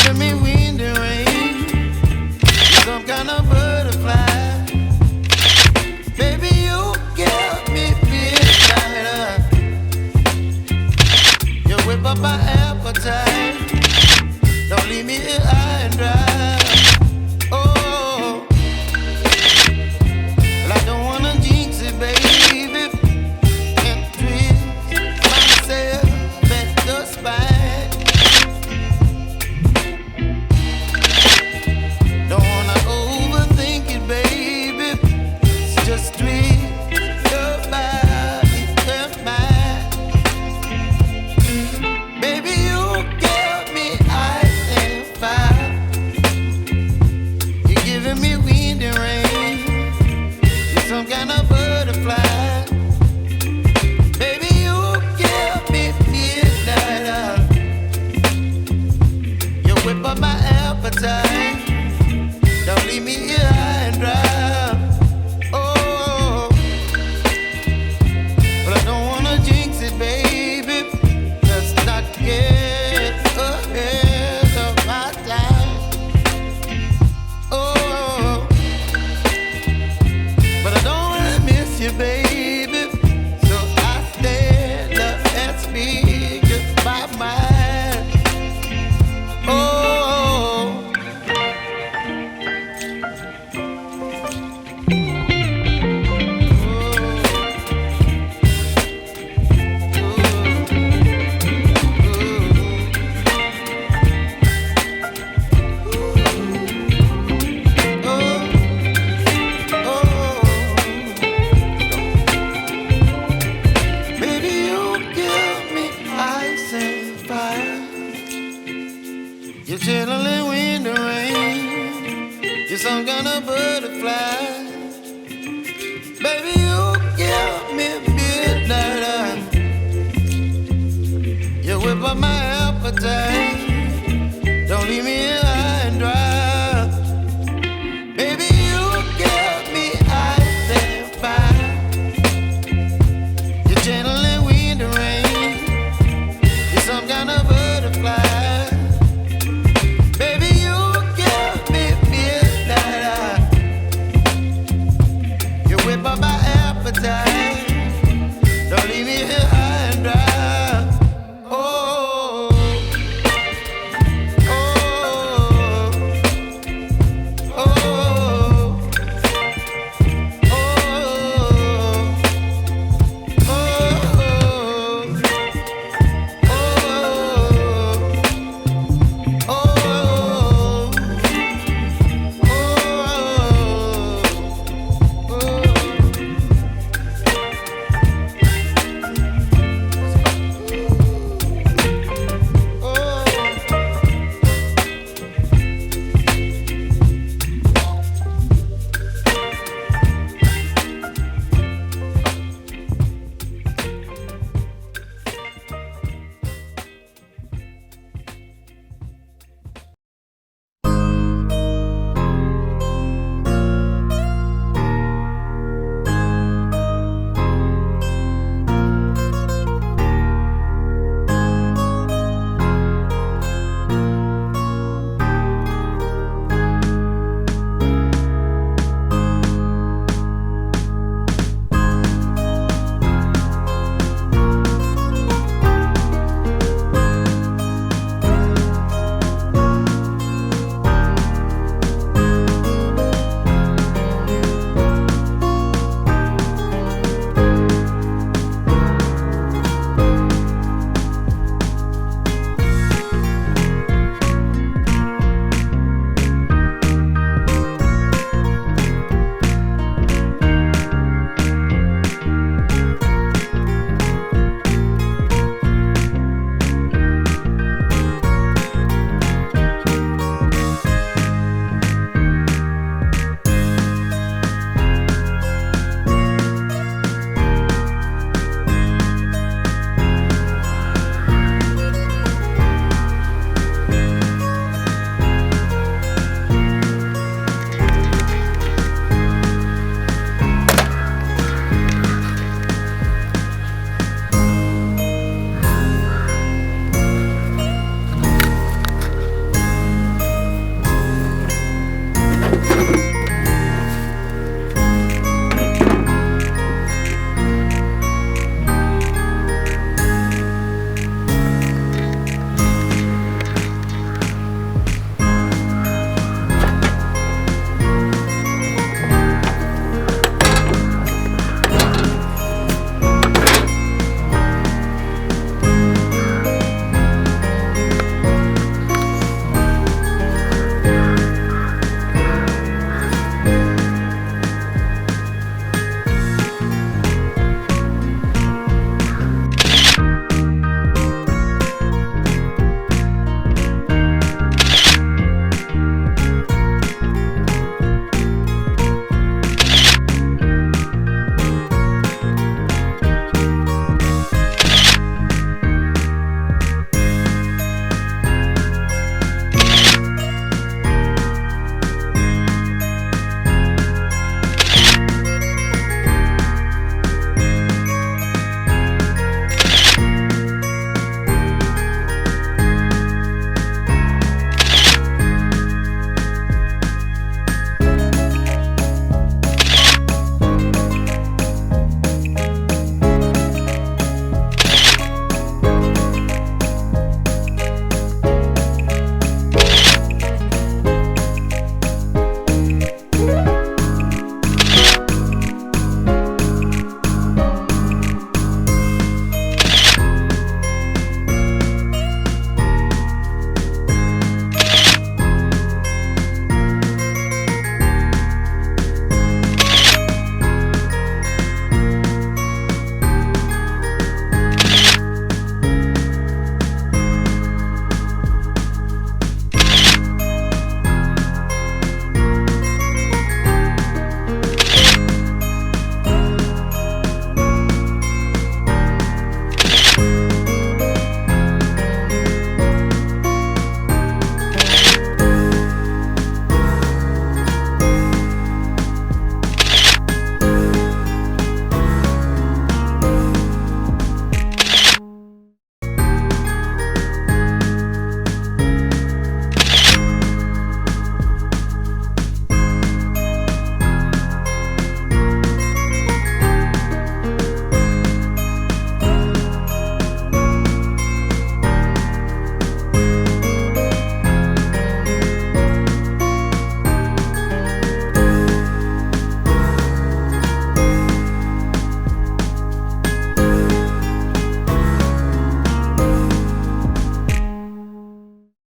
giving me wind and rain. You're some kind of butterfly. Baby, you give me midnight. You whip up my appetite. Don't leave me here high and dry. Oh, well, I don't wanna jinx it, baby, and twist myself at the spine. Don't wanna overthink it, baby. It's just twist your body and mine. Baby, you give me ice and fire. You're giving me wind and rain. You're some kind of butterfly. Baby, you give me midnight. You whip up my appetite. Don't leave me here high and dry. Oh, but I don't wanna jinx it, baby. Let's not get ahead of my time. Oh, but I don't wanna miss you, baby. So I stand up and speak my mind. Oh. Baby, you give me ice and fire. You're chilling wind and rain. You're some kind of butterfly. Baby, you give me midnight. You whip up my appetite.